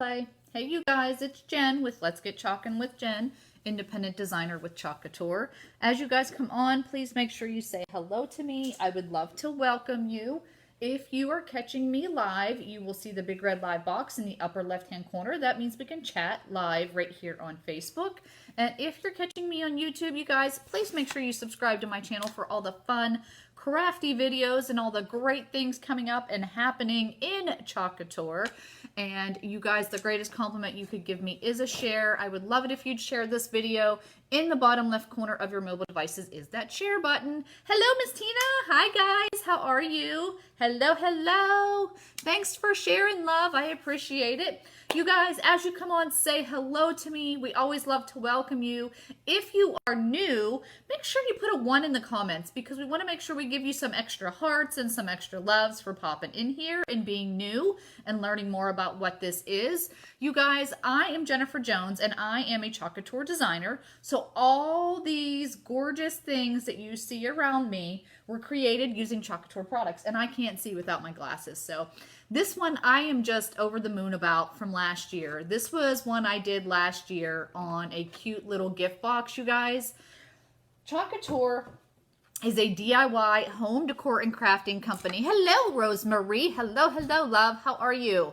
Hi. Hey you guys, it's Jen with Let's Get Chalkin' with Jen, independent designer with Chalk Couture. As you guys come on, please make sure you say hello to me. I would love to welcome you. If you are catching me live, you will see the big red live box in the upper left-hand corner. That means we can chat live right here on Facebook. And if you're catching me on YouTube, you guys, please make sure you subscribe to my channel for all the fun, crafty videos and all the great things coming up and happening in Chalk Couture. And you guys, the greatest compliment you could give me is a share. I would love it if you'd share this video. In the bottom left corner of your mobile devices is that share button. Hello, Miss Tina. Hi, guys. How are you? Hello, hello. Thanks for sharing, love. I appreciate it. You guys, as you come on, say hello to me. We always love to welcome you. If you are new, make sure you put a 1 in the comments because we want to make sure we give you some extra hearts and some extra loves for popping in here and being new and learning more about what this is. You guys, I am Jennifer Jones and I am a Chalk Couture designer. So all these gorgeous things that you see around me were created using Chalk Couture products, and I can't see without my glasses. So this one I am just over the moon about from last year. This was one I did last year on a cute little gift box, you guys. Chalk Couture is a DIY home decor and crafting company. Hello, Rosemary. Hello, hello, love. How are you?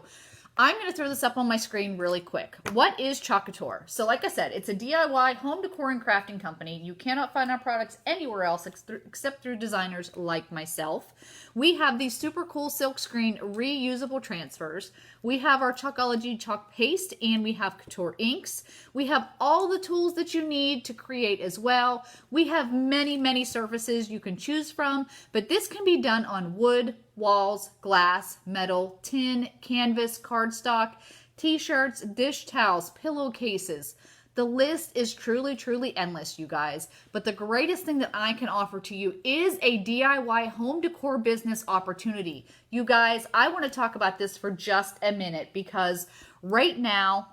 I'm going to throw this up on my screen really quick. What is Chalk Couture? So like I said, it's a DIY home decor and crafting company. You cannot find our products anywhere else except through designers like myself. We have these super cool silk screen reusable transfers. We have our Chalkology chalk paste and we have Couture inks. We have all the tools that you need to create as well. We have many, many surfaces you can choose from, but this can be done on wood, walls, glass, metal, tin, canvas, cardstock, t-shirts, dish towels, pillowcases. The list is truly, truly endless, you guys. But the greatest thing that I can offer to you is a DIY home decor business opportunity. You guys, I want to talk about this for just a minute because right now,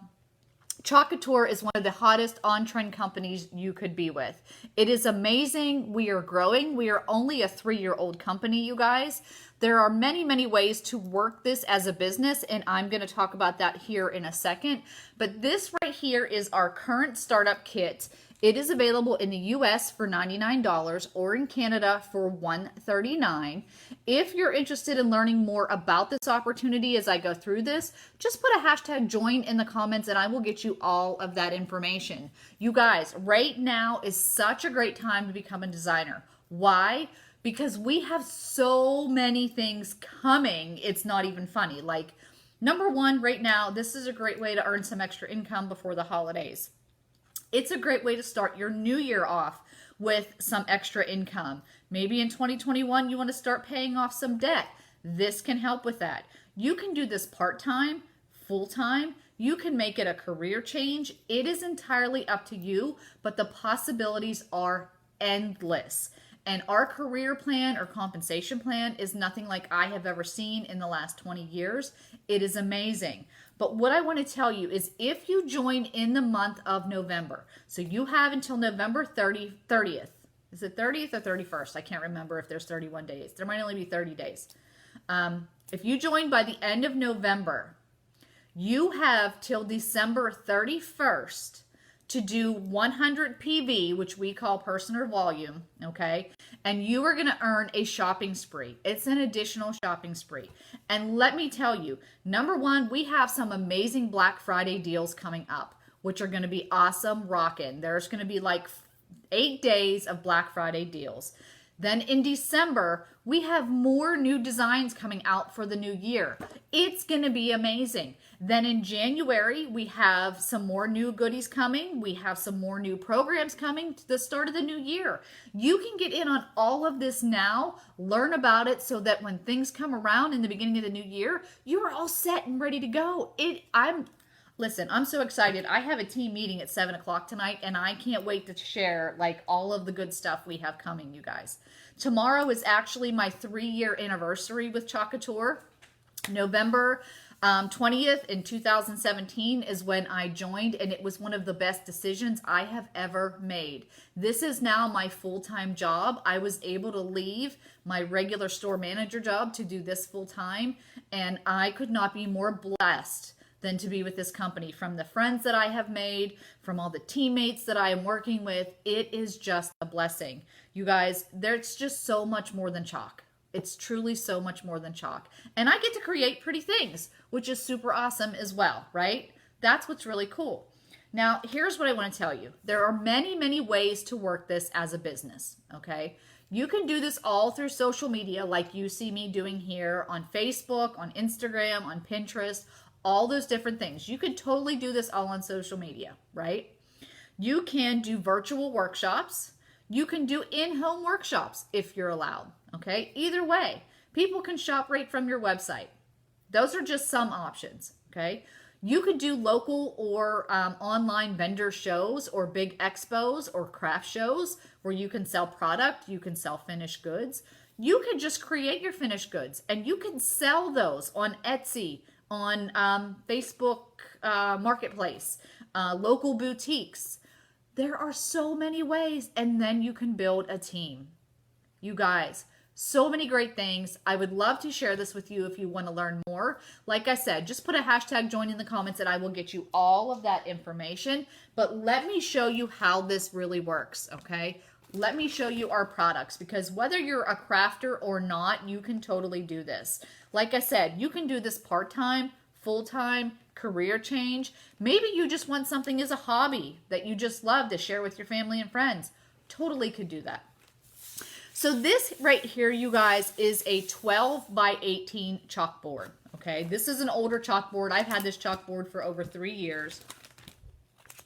Chalk Couture is one of the hottest on-trend companies you could be with. It is amazing. We are growing. We are only a 3-year-old company, you guys. There are many, many ways to work this as a business, and I'm going to talk about that here in a second. But this right here is our current startup kit. It is available in the US for $99 or in Canada for $139. If you're interested in learning more about this opportunity as I go through this, just put a hashtag join in the comments and I will get you all of that information. You guys, right now is such a great time to become a designer. Why? Because we have so many things coming, it's not even funny. Like, number one, right now, this is a great way to earn some extra income before the holidays. It's a great way to start your new year off with some extra income. Maybe in 2021, you want to start paying off some debt. This can help with that. You can do this part-time, full-time. You can make it a career change. It is entirely up to you, but the possibilities are endless. And our career plan or compensation plan is nothing like I have ever seen in the last 20 years. It is amazing. But what I want to tell you is if you join in the month of November, so you have until November 30th. Is it 30th or 31st? I can't remember if there's 31 days. There might only be 30 days. If you join by the end of November, you have till December 31st to do 100 PV, which we call personal volume, okay? And you are gonna earn a shopping spree. It's an additional shopping spree. And let me tell you, number one, we have some amazing Black Friday deals coming up, which are gonna be awesome, rockin'. There's gonna be like 8 days of Black Friday deals. Then in December, we have more new designs coming out for the new year. It's going to be amazing. Then in January, we have some more new goodies coming. We have some more new programs coming to the start of the new year. You can get in on all of this now, learn about it so that when things come around in the beginning of the new year, you are all set and ready to go. Listen, I'm so excited. I have a team meeting at 7 o'clock tonight, and I can't wait to share like all of the good stuff we have coming, you guys. Tomorrow is actually my 3-year anniversary with Chalk Couture. November 20th in 2017 is when I joined, and it was one of the best decisions I have ever made. This is now my full-time job. I was able to leave my regular store manager job to do this full-time, and I could not be more blessed than to be with this company. From the friends that I have made, from all the teammates that I am working with, it is just a blessing. You guys, there's just so much more than chalk. It's truly so much more than chalk. And I get to create pretty things, which is super awesome as well, right? That's what's really cool. Now, here's what I want to tell you. There are many, many ways to work this as a business, okay? You can do this all through social media like you see me doing here on Facebook, on Instagram, on Pinterest, all those different things. You can totally do this all on social media, right? You can do virtual workshops. You can do in-home workshops if you're allowed, okay? Either way, people can shop right from your website. Those are just some options, okay? You could do local or online vendor shows or big expos or craft shows where you can sell product, you can sell finished goods. You can just create your finished goods and you can sell those on Etsy, on Facebook Marketplace, local boutiques. There are so many ways, and then you can build a team. You guys, so many great things. I would love to share this with you if you want to learn more. Like I said, just put a hashtag join in the comments and I will get you all of that information. But let me show you how this really works, okay? Let me show you our products, because whether you're a crafter or not, you can totally do this. Like I said, you can do this part-time, full-time, career change. Maybe you just want something as a hobby that you just love to share with your family and friends. Totally could do that. So this right here, you guys, is a 12 by 18 chalkboard, okay? This is an older chalkboard. I've had this chalkboard for over 3 years.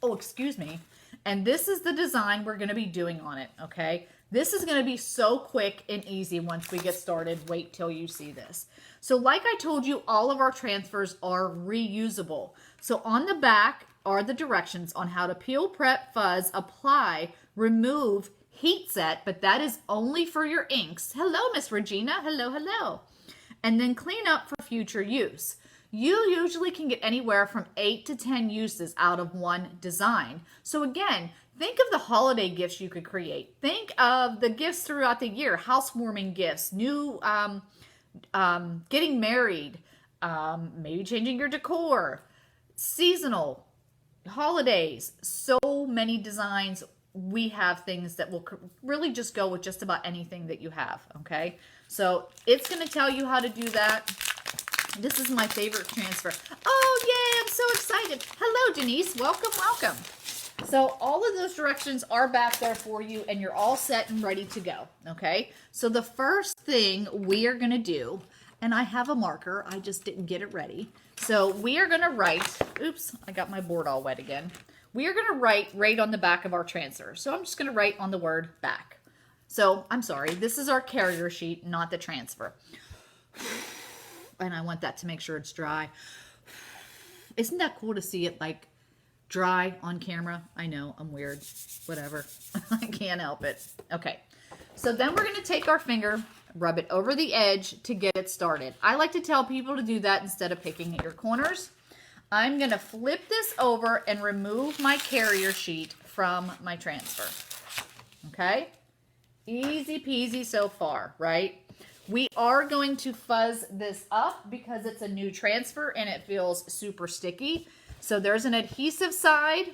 Oh, excuse me. And this is the design we're going to be doing on it, okay? This is going to be so quick and easy once we get started. Wait till you see this. So like I told you, all of our transfers are reusable. So on the back are the directions on how to peel, prep, fuzz, apply, remove, heat set, but that is only for your inks. Hello, Miss Regina. Hello, hello. And then clean up for future use. You usually can get anywhere from 8 to 10 uses out of one design. So again, think of the holiday gifts you could create. Think of the gifts throughout the year, housewarming gifts, new, getting married, maybe changing your decor, seasonal, holidays, so many designs. We have things that will really just go with just about anything that you have, okay? So it's going to tell you how to do that. This is my favorite transfer. Oh, yay, I'm so excited. Hello, Denise. Welcome, welcome. So all of those directions are back there for you, and you're all set and ready to go, okay? So the first thing we are going to do, and I have a marker. I just didn't get it ready. So we are going to write, oops, I got my board all wet again. We are going to write right on the back of our transfer. So I'm just going to write on the word back. So I'm sorry, this is our carrier sheet, not the transfer. And I want that to make sure it's dry. Isn't that cool to see it like dry on camera? I know, I'm weird. Whatever. I can't help it. Okay. So then we're going to take our finger, rub it over the edge to get it started. I like to tell people to do that instead of picking at your corners. I'm going to flip this over and remove my carrier sheet from my transfer. Okay? Easy peasy so far, right? We are going to fuzz this up because it's a new transfer and it feels super sticky. So there's an adhesive side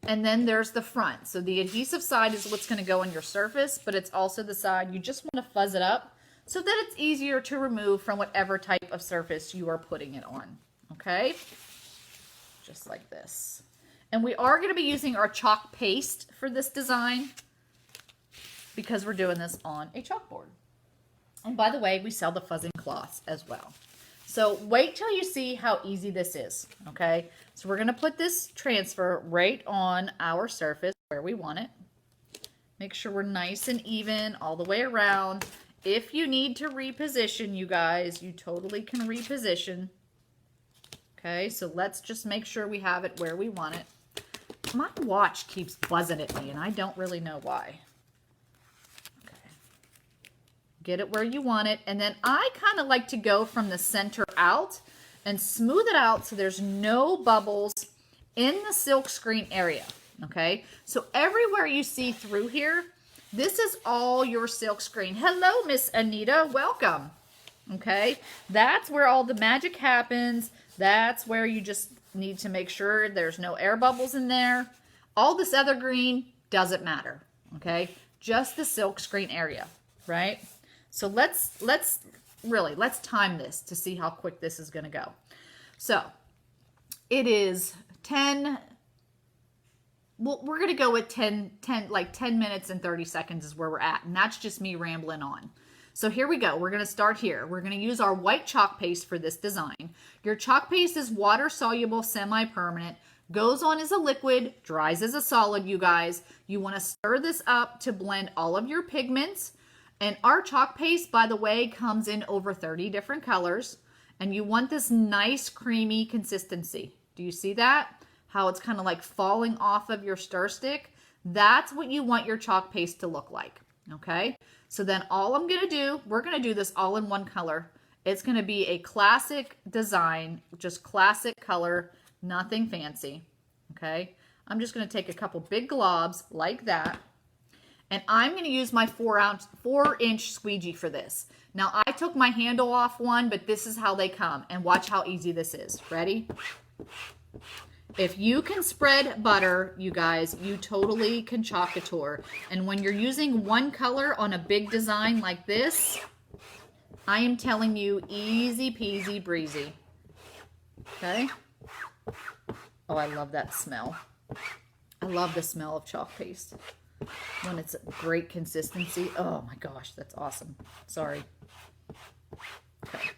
and then there's the front. So the adhesive side is what's going to go on your surface, but it's also the side you just want to fuzz it up so that it's easier to remove from whatever type of surface you are putting it on. Okay? Just like this. And we are going to be using our chalk paste for this design because we're doing this on a chalkboard. And by the way, we sell the fuzzing cloths as well. So wait till you see how easy this is, okay? So we're going to put this transfer right on our surface where we want it. Make sure we're nice and even all the way around. If you need to reposition, you guys, you totally can reposition. Okay, so let's just make sure we have it where we want it. My watch keeps buzzing at me, and I don't really know why. Get it where you want it. And then I kind of like to go from the center out and smooth it out so there's no bubbles in the silk screen area. Okay, so everywhere you see through here, this is all your silk screen. Hello, Miss Anita. Welcome. Okay, that's where all the magic happens. That's where you just need to make sure there's no air bubbles in there. All this other green doesn't matter, okay? Just the silk screen area, right? So let's time this to see how quick this is going to go. So it is 10. Well, we're going to go with 10 minutes and 30 seconds is where we're at. And that's just me rambling on. So here we go. We're going to start here. We're going to use our white chalk paste for this design. Your chalk paste is water soluble, semi-permanent, goes on as a liquid, dries as a solid, you guys. You want to stir this up to blend all of your pigments. And our chalk paste, by the way, comes in over 30 different colors. And you want this nice creamy consistency. Do you see that? How it's kind of like falling off of your stir stick. That's what you want your chalk paste to look like. Okay? So then all I'm going to do, we're going to do this all in one color. It's going to be a classic design, just classic color, nothing fancy. Okay? I'm just going to take a couple big globs like that. And I'm going to use my 4-inch squeegee for this. Now, I took my handle off one, but this is how they come. And watch how easy this is. Ready? If you can spread butter, you guys, you totally can Chalk Couture. And when you're using one color on a big design like this, I am telling you, easy peasy breezy. Okay? Oh, I love that smell. I love the smell of chalk paste. When it's a great consistency. Oh my gosh, that's awesome. Sorry. Okay.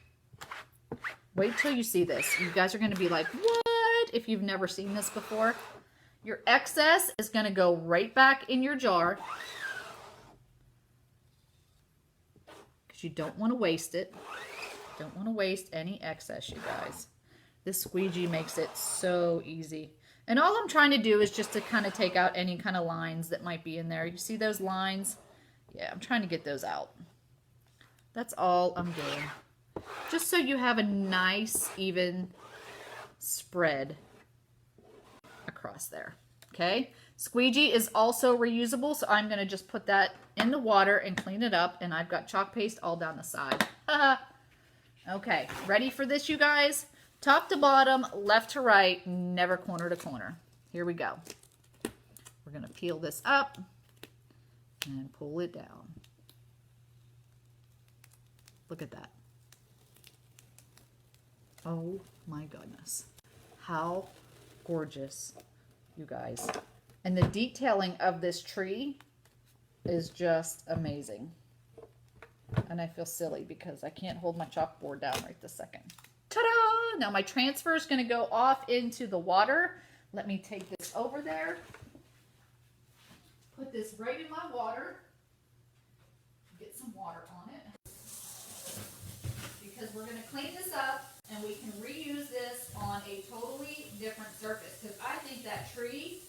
Wait till you see this. You guys are going to be like, what? If you've never seen this before. Your excess is going to go right back in your jar. Because you don't want to waste it. Don't want to waste any excess, you guys. This squeegee makes it so easy. And all I'm trying to do is just to kind of take out any kind of lines that might be in there. You see those lines? Yeah, I'm trying to get those out. That's all I'm doing. Just so you have a nice, even spread across there. Okay? Squeegee is also reusable, so I'm going to just put that in the water and clean it up. And I've got chalk paste all down the side. Okay, ready for this, you guys? Top to bottom, left to right, never corner to corner. Here we go. We're going to peel this up and pull it down. Look at that. Oh my goodness. How gorgeous, you guys. And the detailing of this tree is just amazing. And I feel silly because I can't hold my chalkboard down right this second. Ta-da! Now my transfer is going to go off into the water. Let me take this over there. Put this right in my water. Get some water on it. Because we're going to clean this up and we can reuse this on a totally different surface. Because I think that tree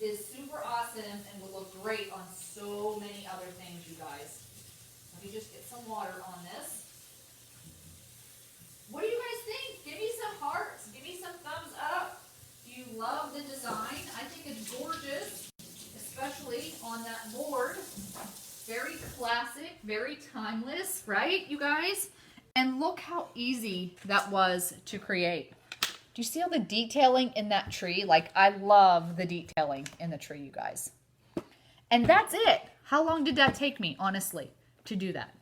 is super awesome and will look great on so many other things, you guys. Let me just get some water on this. What do you guys think? Give me some hearts. Give me some thumbs up. Do you love the design? I think it's gorgeous, especially on that board. Very classic, very timeless, right, you guys? And look how easy that was to create. Do you see all the detailing in that tree? Like, I love the detailing in the tree, you guys. And that's it. How long did that take me, honestly, to do that?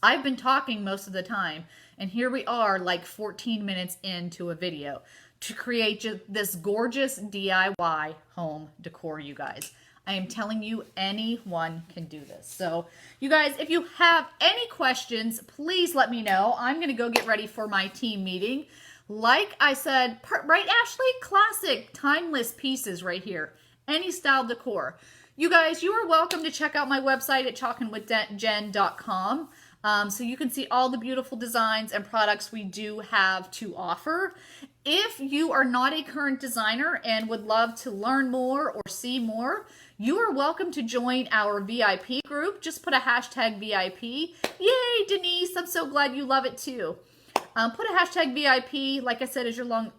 I've been talking most of the time, and here we are like 14 minutes into a video to create just this gorgeous DIY home decor, you guys. I am telling you, anyone can do this. So, you guys, if you have any questions, please let me know. I'm going to go get ready for my team meeting. Like I said, right, Ashley? Classic, timeless pieces right here. Any style decor. You guys, you are welcome to check out my website at chalkandwithjen.com. So you can see all the beautiful designs and products we do have to offer. If you are not a current designer and would love to learn more or see more, you are welcome to join our VIP group. Just put a hashtag VIP. Yay, Denise, I'm so glad you love it too. Put a hashtag VIP. Like I said, as long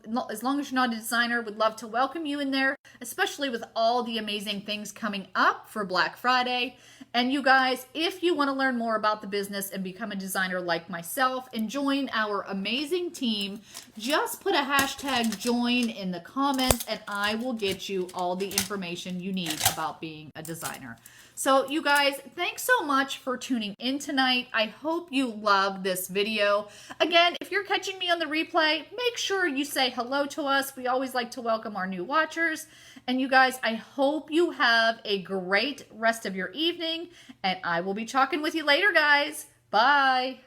as you're not a designer, would love to welcome you in there, especially with all the amazing things coming up for Black Friday. And you guys, if you want to learn more about the business and become a designer like myself and join our amazing team, just put a hashtag join in the comments and I will get you all the information you need about being a designer. So you guys, thanks so much for tuning in tonight. I hope you love this video. Again, if you're catching me on the replay, make sure you say hello to us. We always like to welcome our new watchers. And you guys, I hope you have a great rest of your evening, and I will be chalking with you later, guys. Bye.